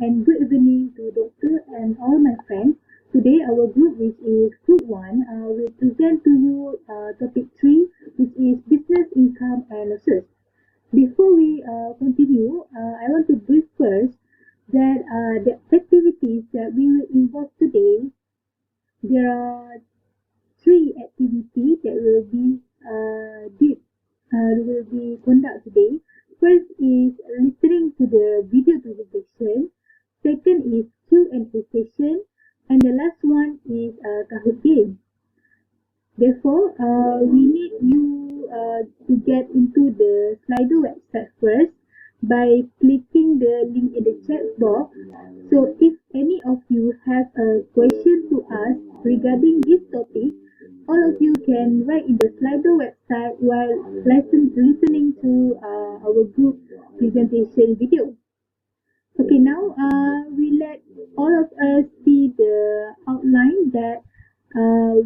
and good evening to Doctor and all my friends. Today our group, which is Group 1, will present to you topic 3, which is business income and losses. Before we continue, I want to brief first that the activities that we will involve today, there are 3 activities that will be conducted today. First is listening to the video presentation. Second is Q&A session, and the last one is Kahoot game. Therefore, we need you to get into the Slido website first by clicking the link in the chat box. So if any of you have a question to ask regarding this topic, all of you can write in the Slido website while listening to our group presentation video. Okay, now we let all of us see the outline that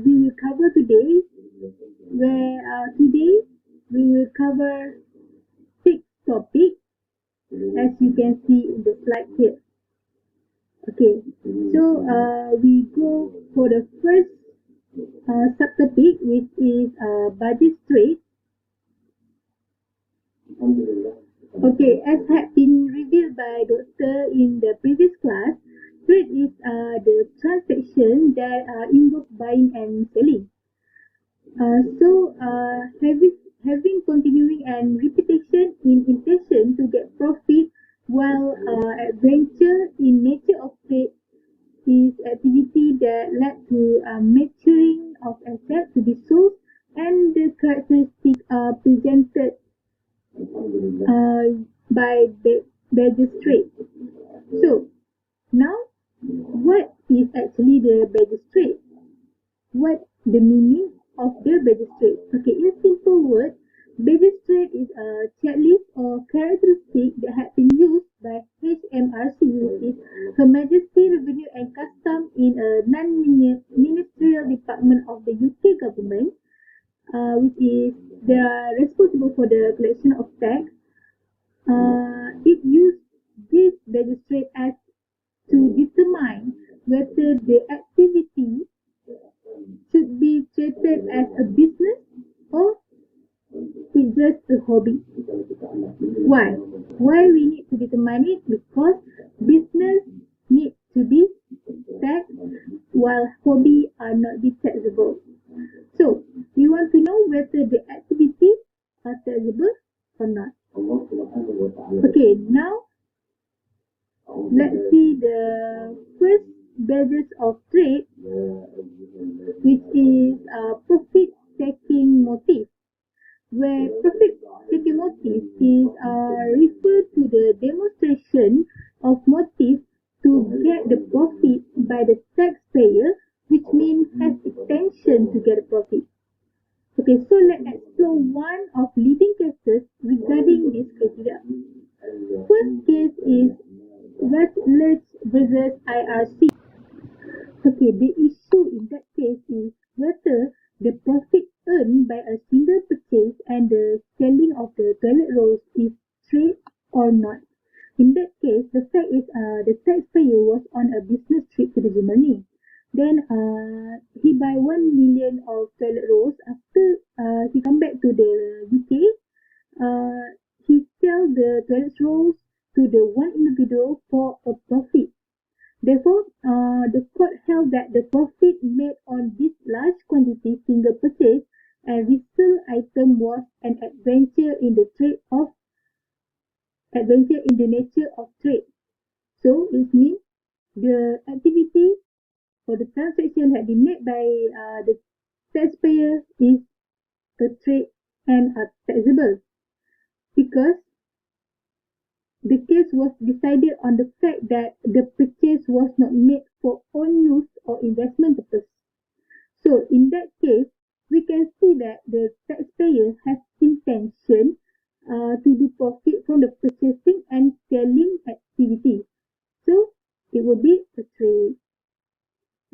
we will cover today, where today we will cover 6 topics as you can see in the slide here. Okay, so we go for the first subtopic, which is budget trade. Okay, as had been revealed by Doctor in the previous class, trade is the transaction that involves buying and selling. Having continuing and repetition in intention to get profit, while adventure in nature of trade is activity that led to maturing of assets to be sold, and the characteristics are presented by badges trade. So, now, what is actually the badges trade? What the meaning of the badges trade? Okay, in simple words, badges trade is a checklist or characteristic that had been used by HMRC, which is Her Majesty Revenue and Custom, in a non-ministerial department of the UK government, which is they are responsible for the collection of tax. It used this badges trade as to determine whether the activity should be treated as a business or it's just a hobby. Why? Why we need to determine it? Because business needs to be taxed while hobby are not be taxable. So, we want to know whether the activities are taxable or not. Okay, now let's see the first badges of trade, which is profit-taking motive. Where profit-taking motive is referred to the demonstration of motive to get the profit by the taxpayer, which means has intention to get a profit. Okay, so let's explore one of leading cases regarding this criteria. First case is Rutledge versus IRC. Okay, the issue in that case is whether the profit earned by a single purchase and the selling of the toilet rolls is trade or not. In that case, the fact is the taxpayer was on a business trip to Germany. Then he buy 1 million of toilet rolls. After he come back to the UK, he sell the toilet rolls to the one individual for a profit. Therefore, the court held that the profit made on this large quantity single purchase and resale item was an adventure in the nature of trade. So it means the activity or the transaction had been made by the taxpayer is a trade and are taxable, because the case was decided on the fact that the purchase was not made for own use or investment purpose. So in that case, we can see that the taxpayer has intention to do profit from the purchasing and selling activity. So it will be a trade.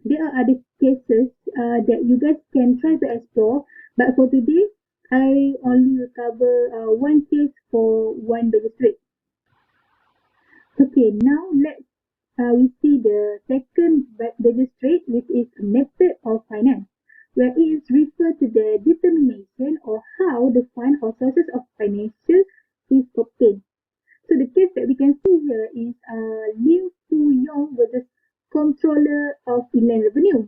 There are other cases that you guys can try to explore, but for today, I only will cover one case for one badges trade. Okay, now let's we see the second magistrate, which is a method of finance, where it is referred to the determination or how the fund or sources of financial is obtained. So the case that we can see here is Lim Fu Yong versus Controller of Inland Revenue.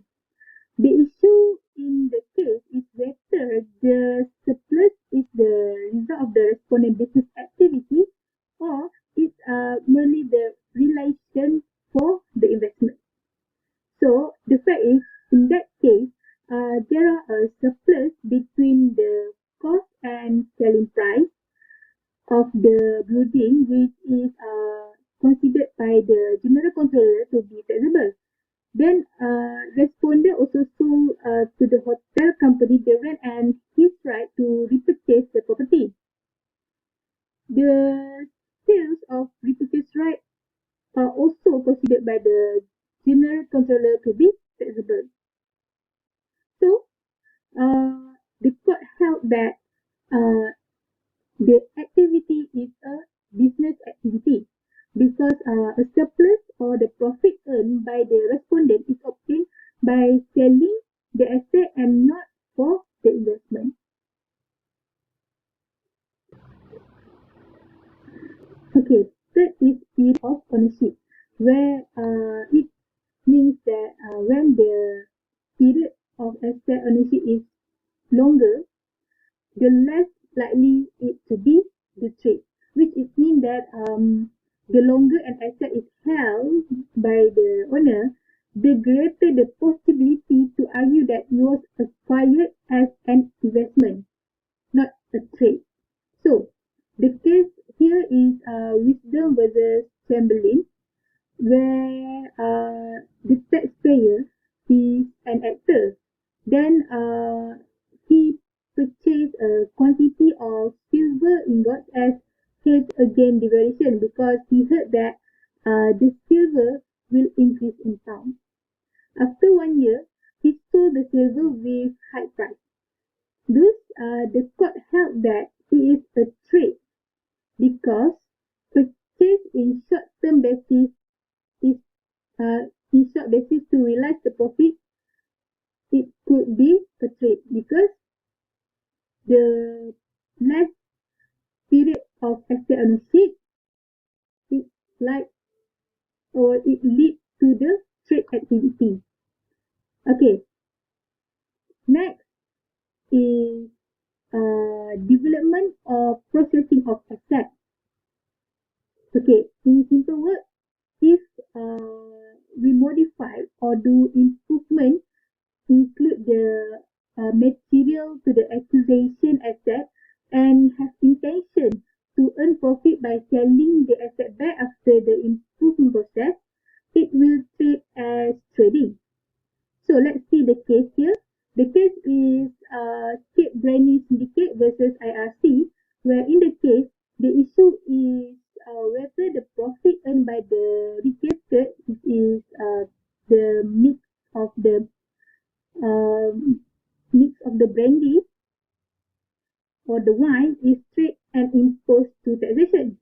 The issue in the case is whether the surplus is the result of the respondent business activity or it's merely the relation for the investment. So the fact is, in that case, there are a surplus between the cost and selling price of the building, which is considered by the general controller to be taxable. Then respondent also sued to the hotel company the rent and his right to repurchase the property. The sales of repurchase right are also considered by the general controller to be taxable. So the court held that the activity is a business activity because a surplus or the profit earned by the respondent is obtained by selling the asset and not for the investment. Okay, third is period of ownership, where it means that when the period of asset ownership is longer, the less likely it to be betrayed, which it means that the longer an asset is held by the owner, the greater the possibility to argue that it was acquired as an investment, not a trade. So, the case here is Wisdom versus Chamberlain, where the taxpayer is an actor. Then he purchased a quantity of silver ingots as hedge against devaluation because he heard that the silver will increase in pounds. After 1 year, he sold the silver with high price. Thus, the court held that it is a trade because purchase in short-term basis is to realize the profit. It could be a trade because the less period of asset ownership, it leads to the trade activity. Okay, next is development or processing of assets. Okay, in simple words, if we modify or do improvement, include the material to the acquisition asset and have intention to earn profit by selling the asset back after the improvement process, it will trade as trading. So let's see the case here. The case is Chp3 Syndicate versus IRC, where in the case, the issue is whether the profit earned by the recastered is the mix of the brandy or the wine is trade and imposed to taxation.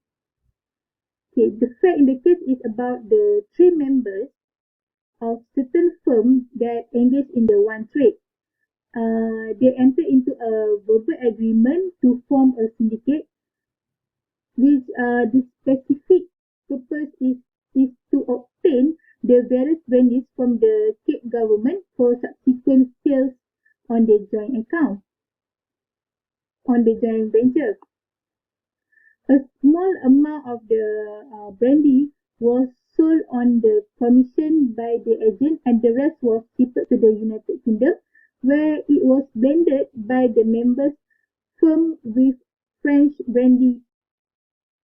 Okay, the fact in the case is about the 3 members of certain firm that engage in the wine trade. They enter into a verbal agreement to form a syndicate, which the specific purpose is to obtain the various brandies from the Cape government for subsequent sales on the joint account, on the joint venture. A small amount of the brandy was sold on the commission by the agent and the rest was shipped to the United Kingdom, where it was blended by the members' firm with French brandy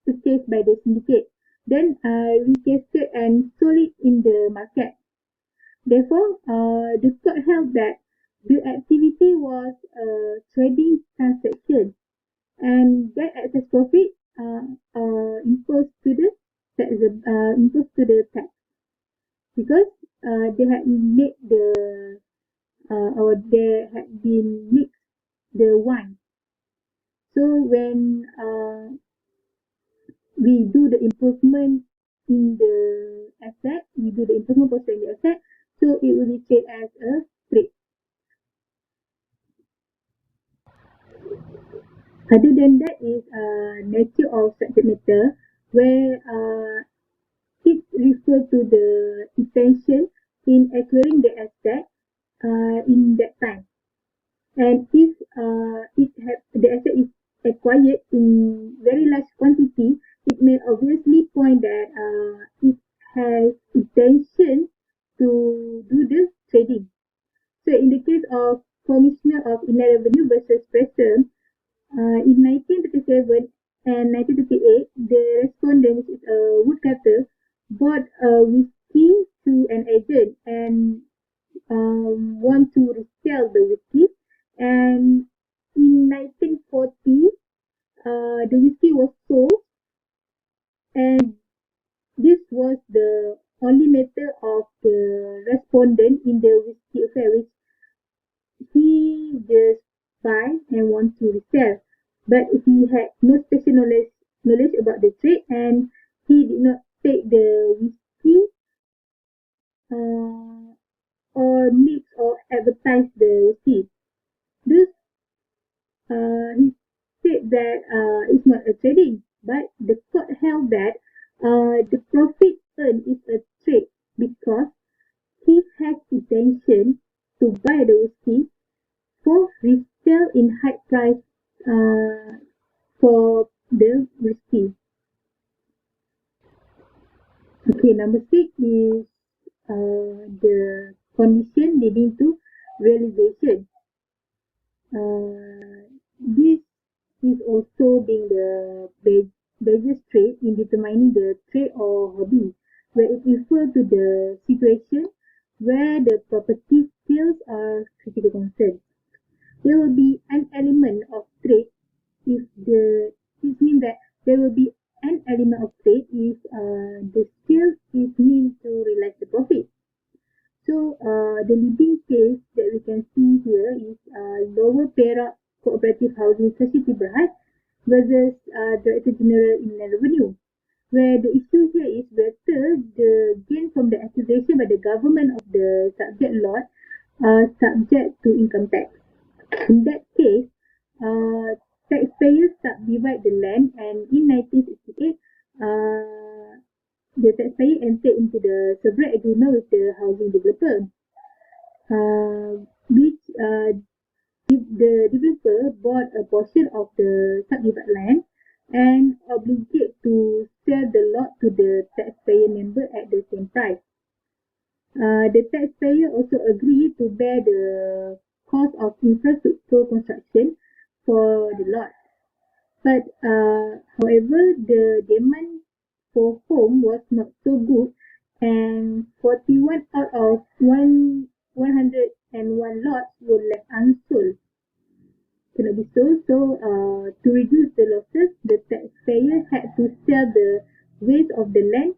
purchased by the syndicate, then recasted and sold it in the market. Therefore, the court held that the activity was a trading transaction and that excess profit imposed to the tax because they had made they had been mixed the wine. So when we do the improvement in the asset, we do the improvement process in the asset, so it will be treated as a trade. Other than that is nature of structured matter, where it refers to the intention in acquiring the asset in that time. And if the asset is acquired in very large quantity, it may obviously point that it has intention to do the trading. So in the case of Commissioner of Inland Revenue versus Preston, in 1937 and 1938, the respondent, which is a woodcutter, bought a whiskey to an agent and want to resell the whiskey. And in 1940, the whiskey was sold, and this was the only matter of the respondent in the whiskey affair, which he just buy and want to resell. But he had no special knowledge about the trade, and he did not take the whiskey or mix or advertise the whiskey. Thus, he said that it's not a trading, but the court held that the profit earned is a trade because he had intention to buy the whiskey for resale in high price for the whiskey. Okay, number 6 is the condition leading to realization. This is also being the biggest trait in determining the trade or hobby, where it refers to the situation where the property skills are critical concern. There will be an element of trade if it means that there will be an element of trade if the skills is meant to realize the profit. So the leading case that we can see here is Lower Perak Cooperative Housing Society Berhad versus Director General Inland Revenue, where the issue here is whether the gain from the acquisition by the government of the subject lot are subject to income tax. In that case, taxpayers subdivide the land, and in 1968, the taxpayer entered into the several agreement with the housing developer, which the developer bought a portion of the subdivided land and obligated to sell the lot to the taxpayer member at the same price. The taxpayer also agreed to bear the cost of infrastructure construction for the lot. But however, the demand for home was not so good, and 41 out of 101 lots were left unsold. Cannot be sold, so to reduce the losses, the taxpayer had to sell the waste of the land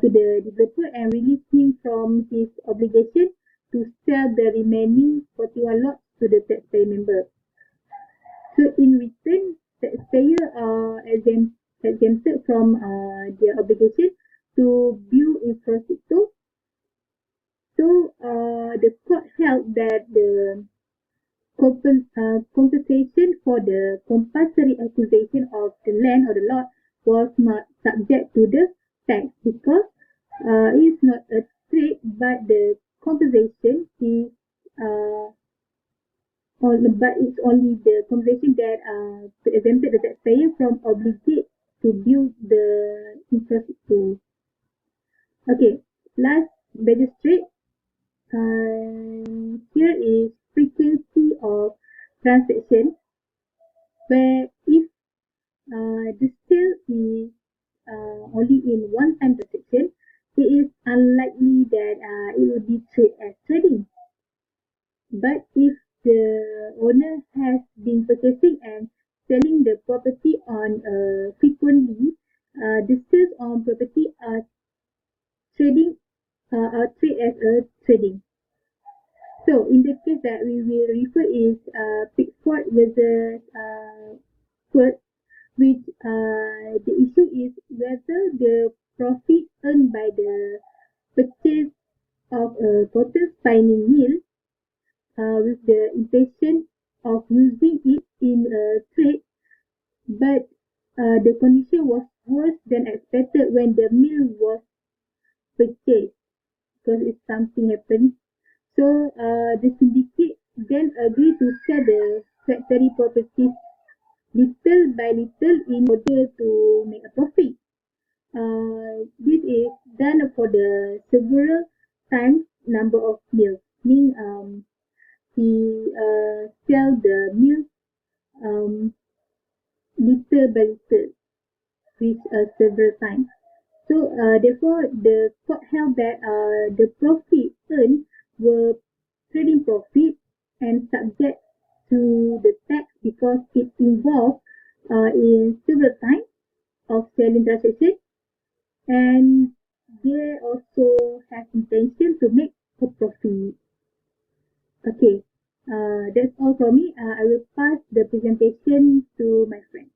to the developer and release him from his obligation to sell the remaining 41 lots to the taxpayer member. So in return, taxpayer are exempted from their obligation to build infrastructure. So the court held that the compensation for the compulsory acquisition of the land or the lot was not subject to the tax because it is not a trade, but the compensation is but it's only the compensation that exempted the taxpayer from obligate to build the infrastructure. Okay, last magistrate. Here is frequency of transaction, where if the sale is only in one time transaction, it is unlikely that it will be treated as trading. But if the owner has been purchasing and selling the property on frequently, the sales on property are treated as a trading. So in the case that we will refer is Pickford versus Ford, which the issue is whether the profit earned by the purchase of a cotton spinning mill with the intention of using it in a trade, but the condition was worse than expected when the mill was purchased because if something happened. So the syndicate then agreed to sell the factory properties little by little in order to make a profit. This is done for the several times number of mills. Meaning he sell the milk liter by liter, which several times. So therefore, the court held that the profit earned were trading profit and subject to the tax because it involved in several times of selling transaction, and they also have intention to make a profit. Okay, that's all from me. I will pass the presentation to my friend.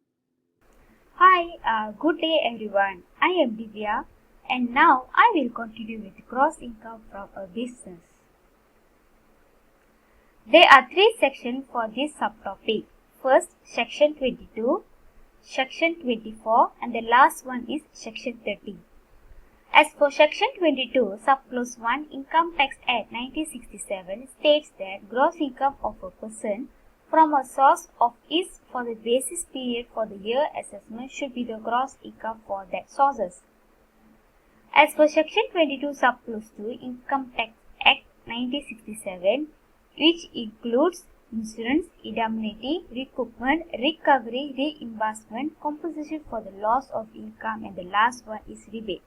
Hi, good day everyone. I am Divya and now I will continue with gross income from a business. There are three sections for this subtopic. First, section 22, section 24 and the last one is section 30. As for section 22, subclause 1 Income Tax Act 1967 states that gross income of a person from a source of is for the basis period for the year assessment should be the gross income for that sources. As for section 22 subclause 2 Income Tax Act 1967, which includes insurance, indemnity, recoupment, recovery, reimbursement, compensation for the loss of income, and the last one is rebate.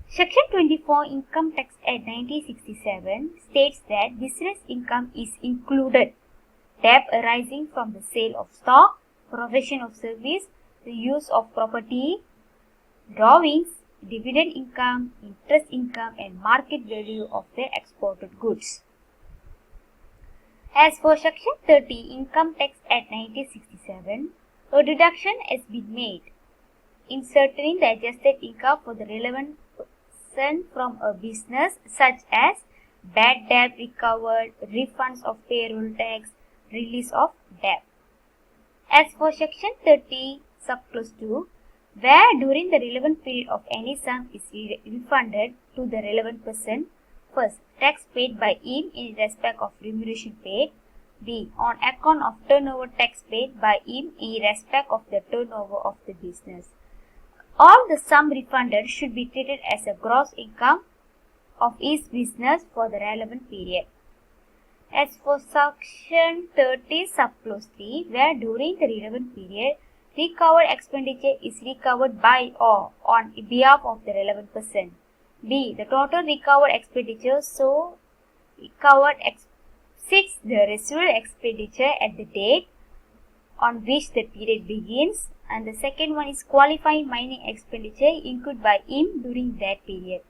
Section 24 Income Tax Act 1967 states that business income is included debt arising from the sale of stock, provision of service, the use of property, drawings, dividend income, interest income, and market value of the exported goods. As for Section 30 Income Tax Act 1967, a deduction has been made inserting the adjusted income for the relevant from a business such as bad debt recovered, refunds of payroll tax, release of debt. As for section 30 subclause 2, where during the relevant period of any sum is refunded to the relevant person, first, tax paid by him in respect of remuneration paid, b. on account of turnover tax paid by him in respect of the turnover of the business. All the sum refunded should be treated as a gross income of each business for the relevant period. As for section 30 subclause 3, where during the relevant period, recovered expenditure is recovered by or on behalf of the relevant person. B. The total recovered expenditure so recovered exceeds the residual expenditure at the date on which the period begins, and the second one is qualifying mining expenditure incurred by him during that period.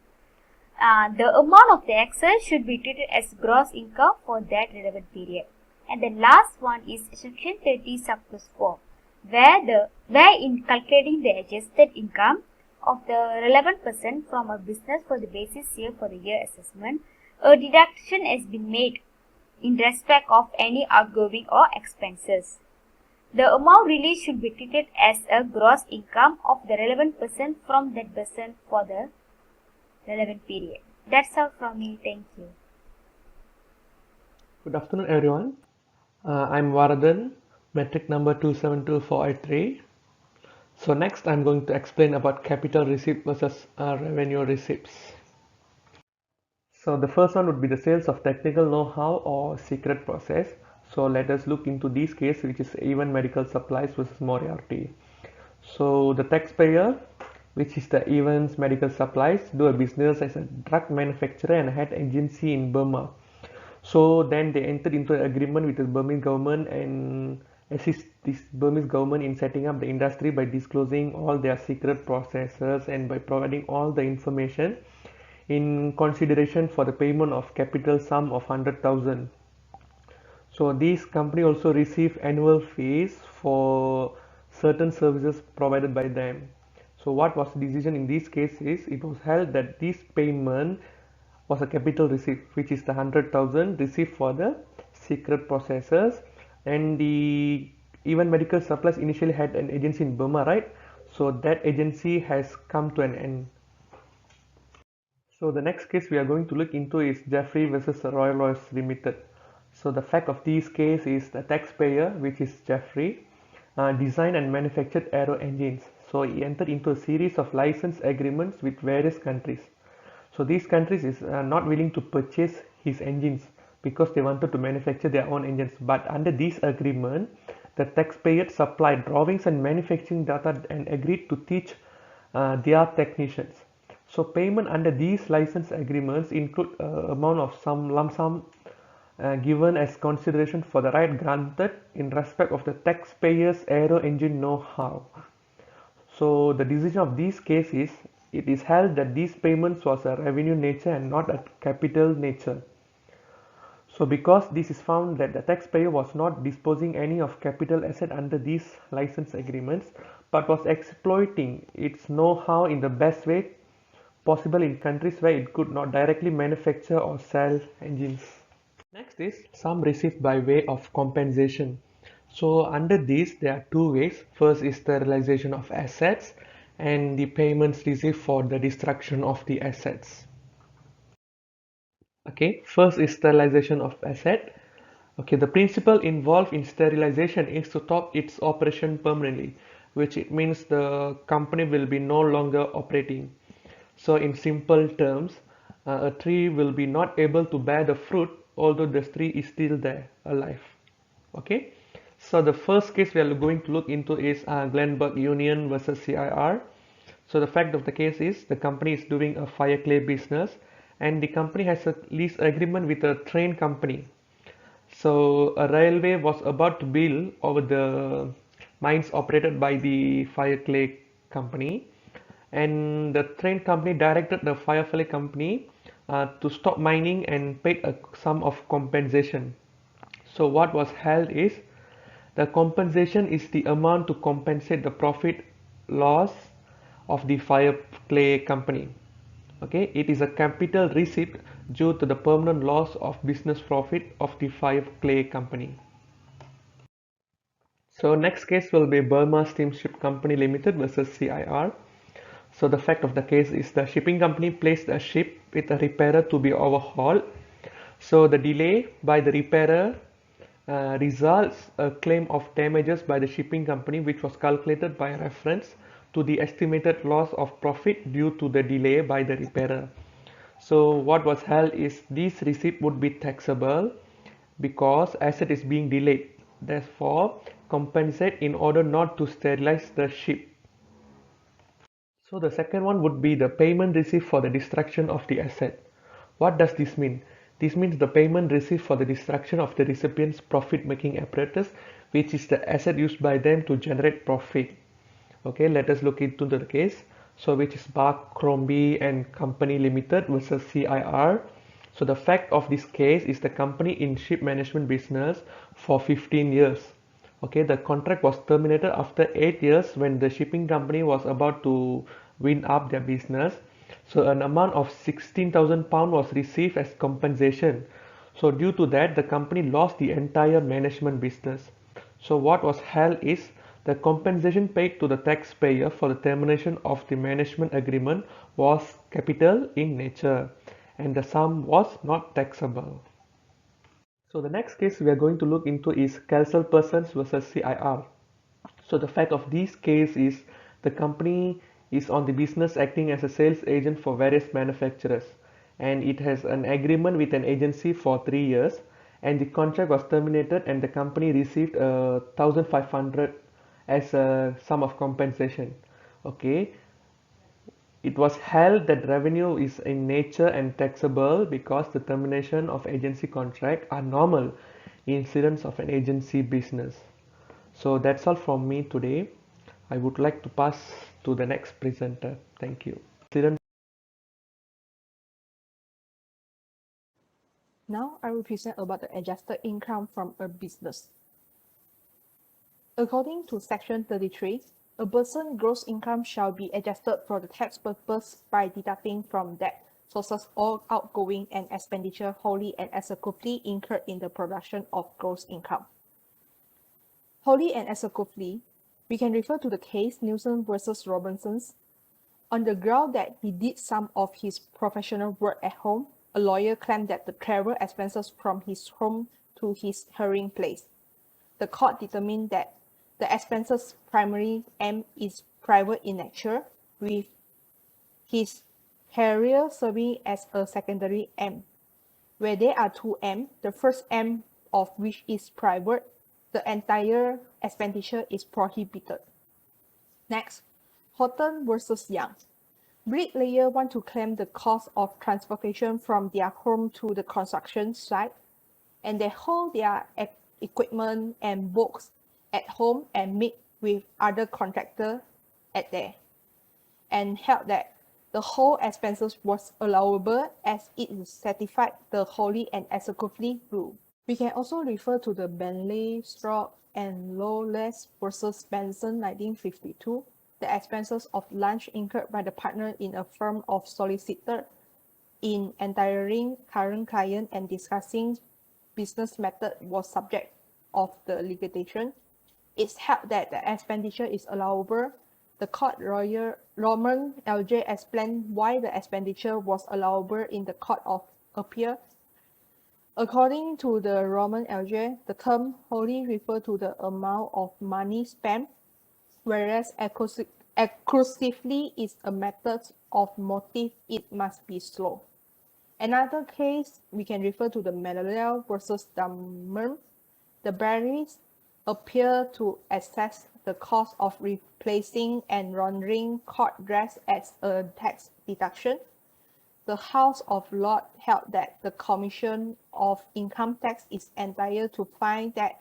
The amount of the excess should be treated as gross income for that relevant period. And the last one is section 30 subclause 4, where in calculating the adjusted income of the relevant person from a business for the basis year for the year assessment, a deduction has been made in respect of any outgoing or expenses. The amount released should be treated as a gross income of the relevant person from that person for the relevant period. That's all from me. Thank you. Good afternoon, everyone. I'm Varadan, metric number 272483. So next, I'm going to explain about capital receipt versus revenue receipts. So the first one would be the sales of technical know-how or secret process. So let us look into this case, which is event medical supplies versus Moriarty. So the taxpayer, which is the Evans Medical Supplies, do a business as a drug manufacturer and had agency in Burma. So then they entered into an agreement with the Burmese government and assist this Burmese government in setting up the industry by disclosing all their secret processes and by providing all the information in consideration for the payment of capital sum of 100,000. So this company also receive annual fees for certain services provided by them. So what was the decision in this case is it was held that this payment was a capital receipt, which is the 100,000 received for the secret processes. And the even medical supplies initially had an agency in Burma, right? So that agency has come to an end. So the next case we are going to look into is Jeffrey versus Royal Oils Limited. So the fact of this case is the taxpayer, which is Jeffrey, designed and manufactured aero engines. So he entered into a series of license agreements with various countries. So these countries is not willing to purchase his engines because they wanted to manufacture their own engines. But under this agreement, the taxpayer supplied drawings and manufacturing data and agreed to teach their technicians. So payment under these license agreements include amount of some lump sum given as consideration for the right granted in respect of the taxpayer's aero engine know-how. So the decision of this case is it is held that these payments was a revenue nature and not a capital nature. So because this is found that the taxpayer was not disposing any of capital asset under these license agreements but was exploiting its know-how in the best way possible in countries where it could not directly manufacture or sell engines. Next is sum received by way of compensation. So under this there are two ways. First is the realization of assets and the payments received for the destruction of the assets. Okay, first is sterilization of asset. Okay, the principle involved in sterilization is to stop its operation permanently, which it means the company will be no longer operating. So in simple terms, a tree will be not able to bear the fruit although the tree is still there, alive. Okay, so the first case we are going to look into is Glenberg Union versus CIR. So the fact of the case is the company is doing a fire clay business and the company has a lease agreement with a train company. So a railway was about to build over the mines operated by the fire clay company, and the train company directed the fire clay company to stop mining and paid a sum of compensation. So what was held is the compensation is the amount to compensate the profit loss of the fire clay company. Okay, it is a capital receipt due to the permanent loss of business profit of the fire clay company. So next case will be Burma Steamship Company Limited versus CIR. So the fact of the case is the shipping company placed a ship with a repairer to be overhauled. So the delay by the repairer results a claim of damages by the shipping company, which was calculated by reference to the estimated loss of profit due to the delay by the repairer. So what was held is this receipt would be taxable because asset is being delayed. Therefore, compensate in order not to sterilize the ship. So the second one would be the payment received for the destruction of the asset. What does this mean? This means the payment received for the destruction of the recipient's profit-making apparatus, which is the asset used by them to generate profit. Okay, let us look into the case. So which is Crombie and Company Limited versus CIR. So the fact of this case is the company in ship management business for 15 years. Okay, the contract was terminated after 8 years when the shipping company was about to wind up their business. So an amount of £16,000 was received as compensation. So due to that, the company lost the entire management business. So what was held is the compensation paid to the taxpayer for the termination of the management agreement was capital in nature and the sum was not taxable. So the next case we are going to look into is Castle Persons versus CIR. So the fact of this case is the company is on the business acting as a sales agent for various manufacturers and it has an agreement with an agency for 3 years and the contract was terminated and the company received 1500 as a sum of compensation. Okay, it was held that revenue is in nature and taxable because the termination of agency contract are normal incidents of an agency business. So that's all from me today. I would like to pass to the next presenter. Thank you. Now I will present about the adjusted income from a business. According to Section 33, A person's gross income shall be adjusted for the tax purpose by deducting from that sources all outgoing and expenditure wholly and exclusively incurred in the production of gross income. Wholly and exclusively, we can refer to the case Nielsen versus Robinson's. On the ground that he did some of his professional work at home, a lawyer claimed that the travel expenses from his home to his hearing place. The court determined that the expenses primary M is private in nature, with his career serving as a secondary M. Where there are two M, the first M of which is private, the entire expenditure is prohibited. Next, Horton versus Young. Bricklayer want to claim the cost of transportation from their home to the construction site, and they hold their equipment and books at home and meet with other contractors at there, and held that the whole expenses was allowable as it satisfied the wholly and exclusively rule. We can also refer to the Bentley, Stroud, and Lawless versus Benson 1952, the expenses of lunch incurred by the partner in a firm of solicitor in entering current client and discussing business method was subject of the litigation. It's held that the expenditure is allowable. The court lawyer Roman L.J. explained why the expenditure was allowable in the court of appeal. According to the Roman L.J., the term wholly refers to the amount of money spent, whereas exclusively is a method of motive, it must be slow. Another case, we can refer to the Malarial versus Dummer. The berries appear to assess the cost of replacing and laundering court dress as a tax deduction. The House of Lords held that the Commission of Income Tax is entitled to find that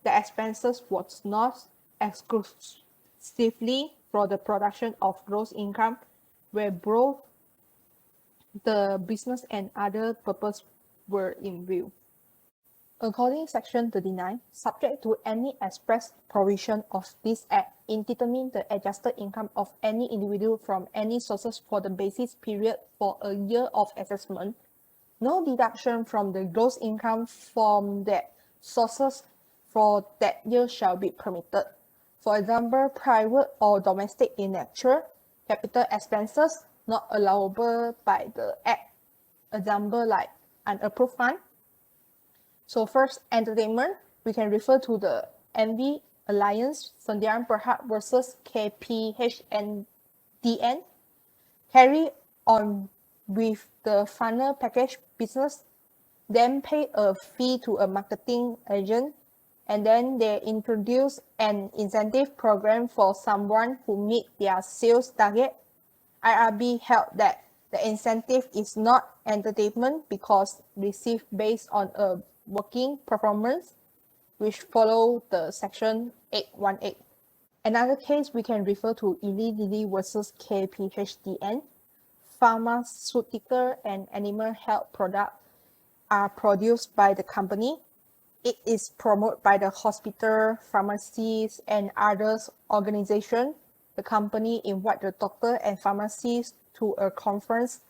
the expenses was not exclusively for the production of gross income, where both the business and other purpose were in view. According to Section 39, subject to any express provision of this Act in determining the adjusted income of any individual from any sources for the basis period for a year of assessment, no deduction from the gross income from that sources for that year shall be permitted. For example, private or domestic in nature, capital expenses not allowable by the Act. Example like unapproved fund. So first, entertainment, we can refer to the MV Alliance Sendirian Berhad versus KPHNDN. Carry on with the funnel package business, then pay a fee to a marketing agent, and then they introduce an incentive program for someone who meet their sales target. IRB held that the incentive is not entertainment because received based on a working performance, which follow the Section 818. Another case we can refer to Eli Lilly versus KPHDN. Pharmaceutical and animal health products are produced by the company. It is promoted by the hospital, pharmacies, and others organizations. The company invite the doctor and pharmacists to a conference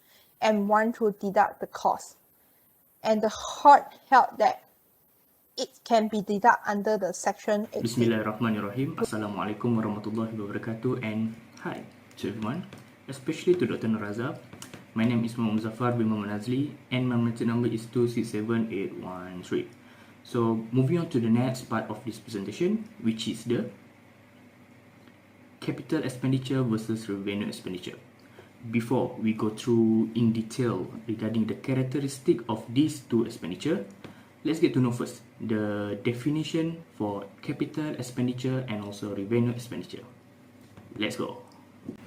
and want to deduct the cost. And the court held that it can be deducted under the Section 18. Bismillahirrahmanirrahim. Assalamualaikum warahmatullahi wabarakatuh, and hi to everyone, especially to Dr. Nuraza. My name is Muhammad Muzaffar bin Muhammad Nazli, and my method number is 267813. So moving on to the next part of this presentation, which is the capital expenditure versus revenue expenditure. Before we go through in detail regarding the characteristic of these two expenditure, let's get to know first the definition for capital expenditure and also revenue expenditure. Let's go.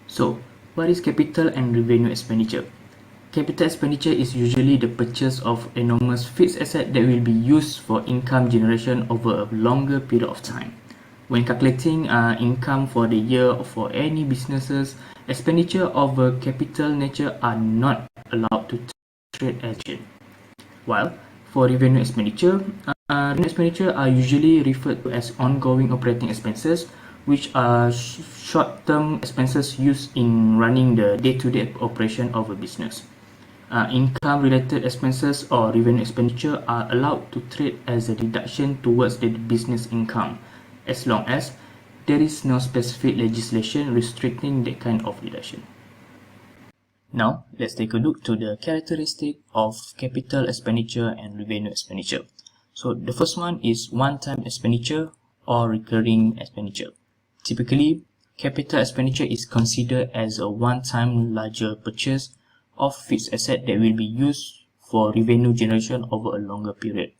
So, what is capital and revenue expenditure? Capital expenditure is usually the purchase of enormous fixed asset that will be used for income generation over a longer period of time. When calculating income for the year or for any businesses, expenditure of a capital nature are not allowed to trade action. While for revenue expenditure are usually referred to as ongoing operating expenses, which are short-term expenses used in running the day-to-day operation of a business. Income-related expenses or revenue expenditure are allowed to treat as a deduction towards the business income, as long as there is no specific legislation restricting that kind of deduction. Now, let's take a look to the characteristic of capital expenditure and revenue expenditure. So the first one is one-time expenditure or recurring expenditure. Typically, capital expenditure is considered as a one-time larger purchase of fixed asset that will be used for revenue generation over a longer period.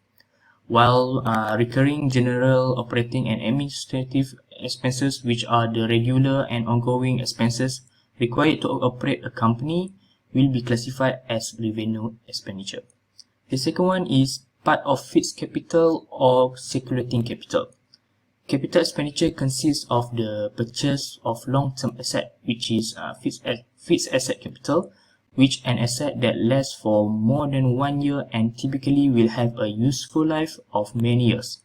While recurring general operating and administrative expenses, which are the regular and ongoing expenses required to operate a company, will be classified as revenue expenditure. The second one is part of fixed capital or circulating capital. Capital expenditure consists of the purchase of long-term asset, which is fixed asset capital, which an asset that lasts for more than 1 year and typically will have a useful life of many years.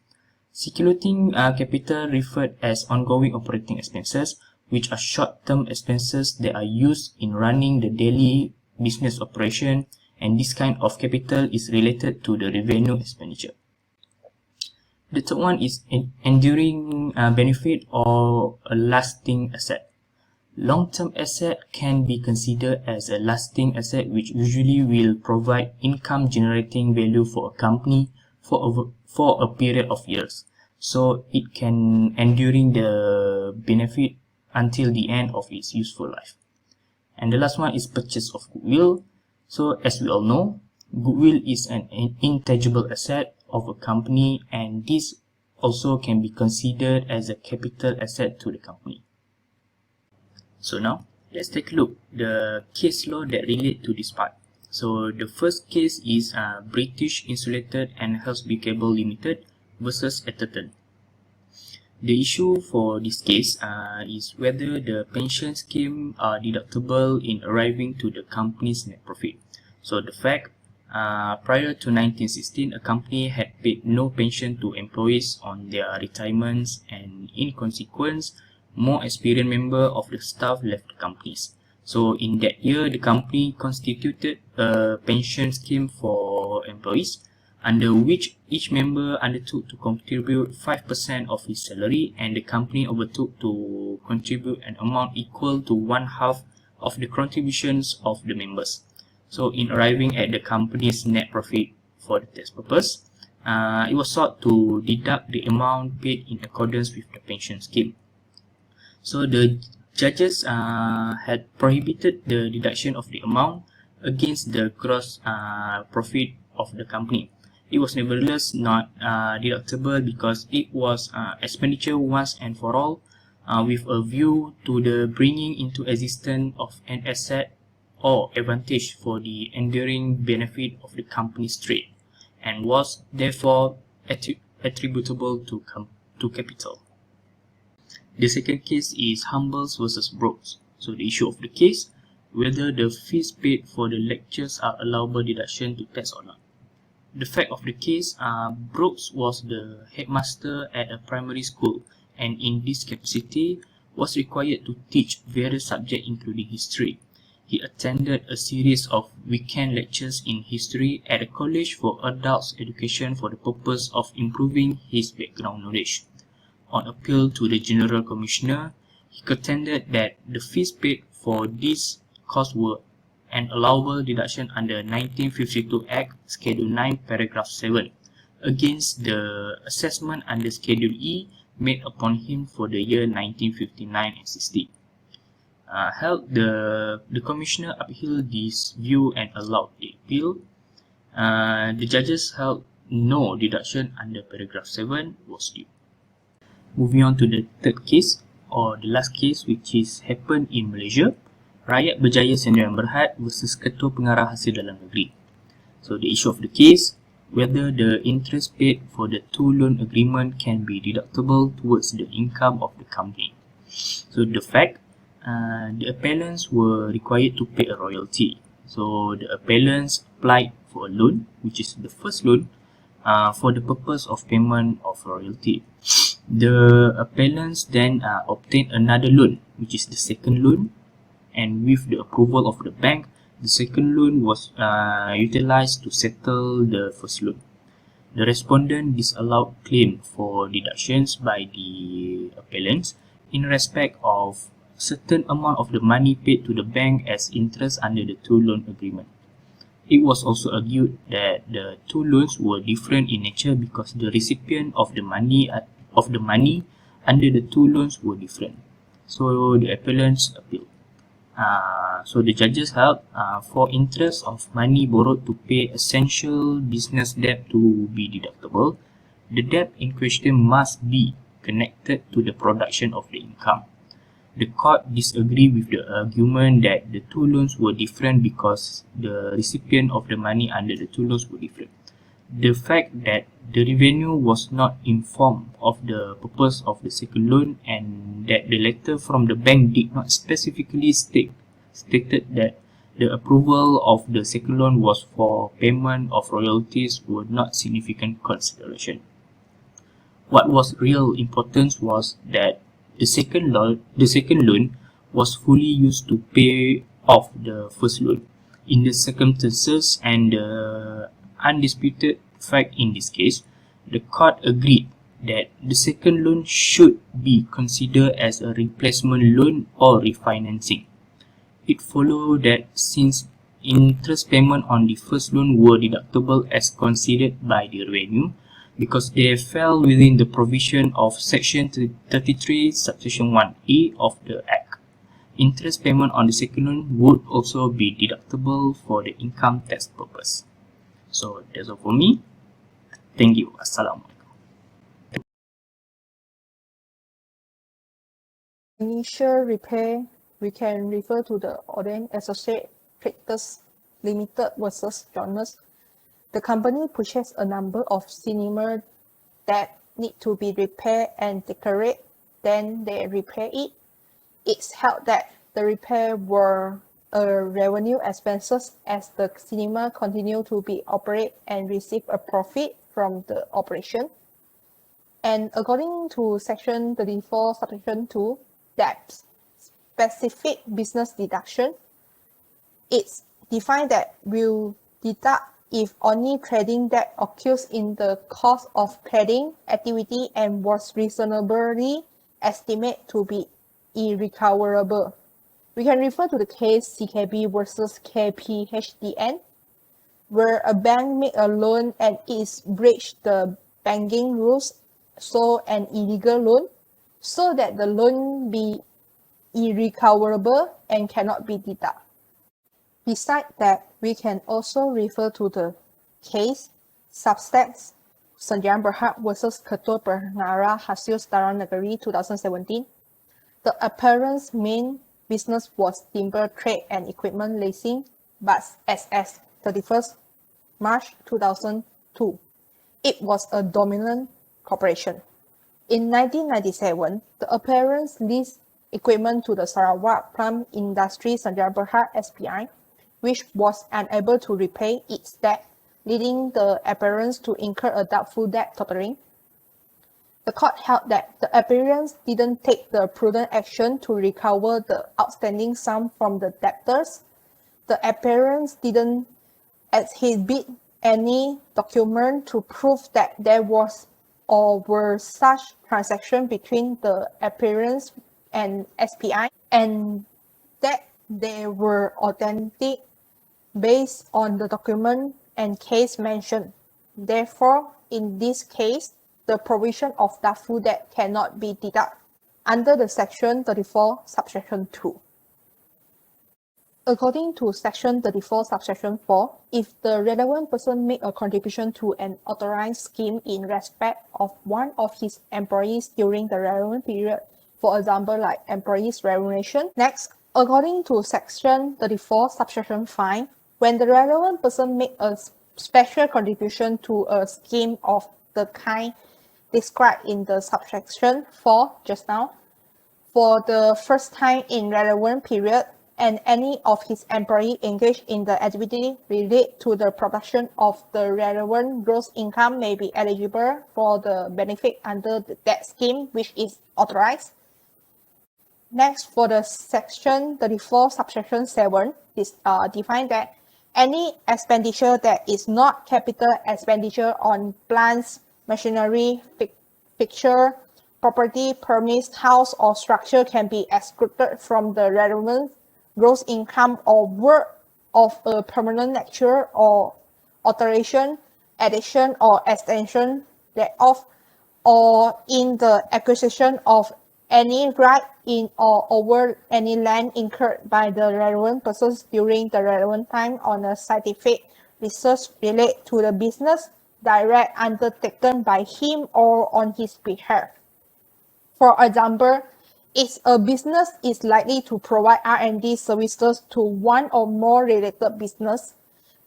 Circulating capital referred as ongoing operating expenses, which are short-term expenses that are used in running the daily business operation, and this kind of capital is related to the revenue expenditure. The third one is enduring benefit or a lasting asset. Long-term asset can be considered as a lasting asset which usually will provide income generating value for a company for a period of years. So it can enduring the benefit until the end of its useful life. And the last one is purchase of goodwill. So as we all know, goodwill is an intangible asset of a company, and this also can be considered as a capital asset to the company. So now, let's take a look the case law that relate to this part. So the first case is British Insulated and Helsby Cable Limited versus Atherton. The issue for this case is whether the pension scheme are deductible in arriving to the company's net profit. So the fact, prior to 1916, a company had paid no pension to employees on their retirements, and in consequence, more experienced members of the staff left the companies. So in that year, the company constituted a pension scheme for employees, under which each member undertook to contribute 5% of his salary, and the company undertook to contribute an amount equal to 1/2 of the contributions of the members. So in arriving at the company's net profit for the tax purpose, it was sought to deduct the amount paid in accordance with the pension scheme. So the judges had prohibited the deduction of the amount against the gross profit of the company. It was nevertheless not deductible because it was expenditure once and for all, with a view to the bringing into existence of an asset or advantage for the enduring benefit of the company's trade, and was therefore attributable to capital. The second case is Humbles versus Brooks. So the issue of the case, whether the fees paid for the lectures are allowable deduction to tax or not. The fact of the case, Brooks was the headmaster at a primary school, and in this capacity was required to teach various subjects including history. He attended a series of weekend lectures in history at a college for adults education for the purpose of improving his background knowledge. On appeal to the General Commissioner, he contended that the fees paid for this course were an allowable deduction under 1952 Act, Schedule 9, Paragraph 7, against the assessment under Schedule E made upon him for the year 1959 and 60. The Commissioner upheld this view and allowed the appeal. The judges held no deduction under Paragraph 7 was due. Moving on to the third case, or the last case, which is happened in Malaysia, Rakyat Berjaya Sdn Berhad versus Ketua Pengarah Hasil Dalam Negeri. So the issue of the case, whether the interest paid for the two loan agreement can be deductible towards the income of the company. So the fact, the appellants were required to pay a royalty. So the appellants applied for a loan, which is the first loan, for the purpose of payment of royalty. The appellants then obtained another loan, which is the second loan, and with the approval of the bank, the second loan was utilized to settle the first loan. The respondent disallowed claim for deductions by the appellants in respect of certain amount of the money paid to the bank as interest under the two loan agreement. It was also argued that the two loans were different in nature because the recipient of the money under the two loans were different. So the appellants appealed. So the judges held for interest of money borrowed to pay essential business debt to be deductible, the debt in question must be connected to the production of the income. The court disagreed with the argument that the two loans were different because the recipient of the money under the two loans were different. The fact that the revenue was not informed of the purpose of the second loan and that the letter from the bank did not specifically stated that the approval of the second loan was for payment of royalties were not significant consideration. What was real importance was that the second loan was fully used to pay off the first loan. In the circumstances and the undisputed fact in this case, the court agreed that the second loan should be considered as a replacement loan or refinancing. It followed that since interest payment on the first loan were deductible as considered by the revenue, because they fell within the provision of Section 33, Subsection 1A of the Act. Interest payment on the second loan would also be deductible for the income tax purpose. So that's all for me. Thank you. Assalamualaikum. Initial repair, we can refer to the Oden Associate Traders Limited versus Jonas. The company purchased a number of cinema that need to be repaired and decorated, then they repair it. It's held that the repair were revenue expenses as the cinema continue to be operated and receive a profit from the operation. And according to Section 34, Subsection 2, that specific business deduction, it's defined that will deduct if only trading that occurs in the course of trading activity and was reasonably estimated to be irrecoverable. We can refer to the case CKB versus KPHDN, where a bank made a loan and it breached the banking rules, so an illegal loan, so that the loan be irrecoverable and cannot be deducted. Besides that, we can also refer to the case Substance Sanjaya Berhad versus Ketua Perkara Hasil Setara Negeri 2017. The apparent's main business was timber trade and equipment leasing, but as 31st March 2002, it was a dominant corporation. In 1997, the apparent leased equipment to the Sarawak Plum Industry Sanjaya Berhad SPI, which was unable to repay its debt, leading the apparent to incur a doubtful debt totaling. The court held that the apparent didn't take the prudent action to recover the outstanding sum from the debtors. The apparent didn't exhibit any document to prove that there was or were such transactions between the apparent and SPI, and that they were authentic based on the document and case mentioned. Therefore, in this case, the provision of doubtful debt cannot be deducted under the Section 34, Subsection 2. According to Section 34, Subsection 4, if the relevant person make a contribution to an authorized scheme in respect of one of his employees during the relevant period, for example, like employees' remuneration. Next, according to Section 34, Subsection 5, when the relevant person make a special contribution to a scheme of the kind described in the subsection 4 just now, for the first time in relevant period, and any of his employees engaged in the activity related to the production of the relevant gross income may be eligible for the benefit under that scheme, which is authorized. Next, for the section 34, subsection 7, is defined that any expenditure that is not capital expenditure on plants, machinery, fixture, property, premise, house, or structure can be excluded from the relevant gross income or work of a permanent nature or alteration, addition, or extension thereof, or in the acquisition of any right in or over any land incurred by the relevant persons during the relevant time on a scientific research related to the business direct undertaken by him or on his behalf. For example, if a business is likely to provide R&D services to one or more related business,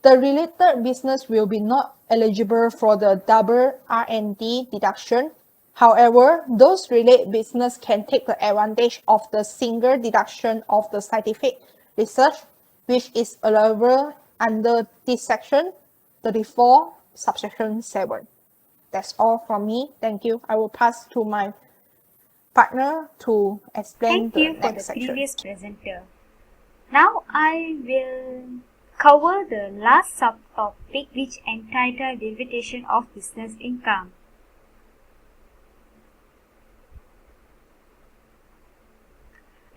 the related business will be not eligible for the double R&D deduction. However, those related business can take the advantage of the single deduction of the scientific research, which is allowable under this section 34, subsection 7. That's all from me. Thank you. I will pass to my partner to explain Thank the you for the next section. previous presenter. Now I will cover the last subtopic, which entitled Derivation of Business Income.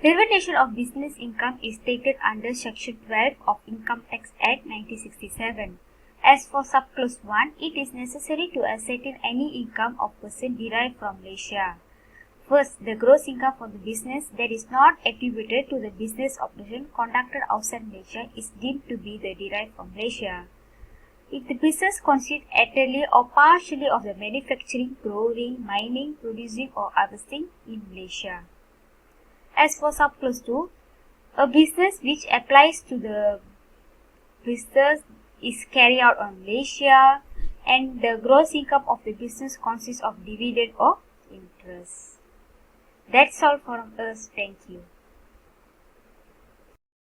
Derivation of business income is stated under Section 12 of Income Tax Act 1967. As for subclause 1, it is necessary to ascertain any income of person derived from Malaysia. First, the gross income for the business that is not attributed to the business operation conducted outside Malaysia is deemed to be the derived from Malaysia. If the business consists entirely or partially of the manufacturing, growing, mining, producing or harvesting in Malaysia. As for subclause 2, a business which applies to the business is carried out on Malaysia and the gross income of the business consists of dividend or interest. That's all from us. Thank you.